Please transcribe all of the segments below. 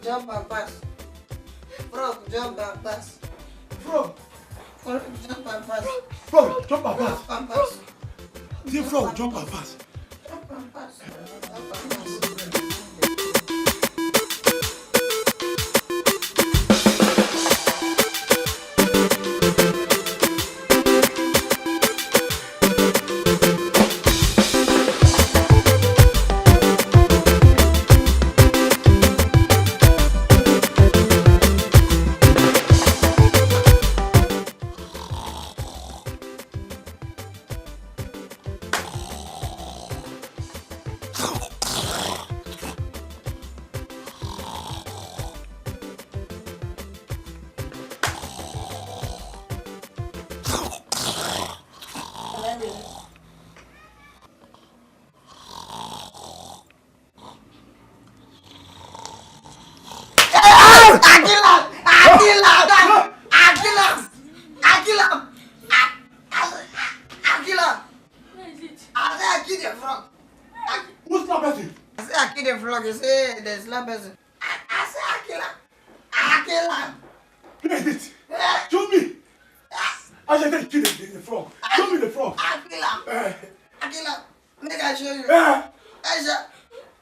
jump and pass. Frog, jump and pass. Frog. Frog, jump and pass. Frog, jump and pass. Jump and pass. The frog, jump and pass. Jump and pass. Jump and pass. Who's that person? I say I kill the frog, you say the slap person. I say I kill him. I kill him. Where is it? Show me. I said kill the frog. Show me the frog. I kill him. I kill him. Make I show you. Yeah. I say,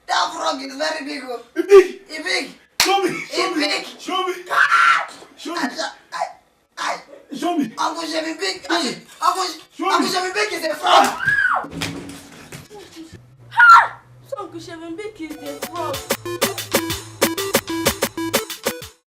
that frog is very big. Oh. It's big. It's big. Show me. Show It's me. big. Show me. Show I me. say, Show me. Uncle Chevy Big. Show me. Uncle Chevy Big is a frog. So Uncle Chevy Big is the frog.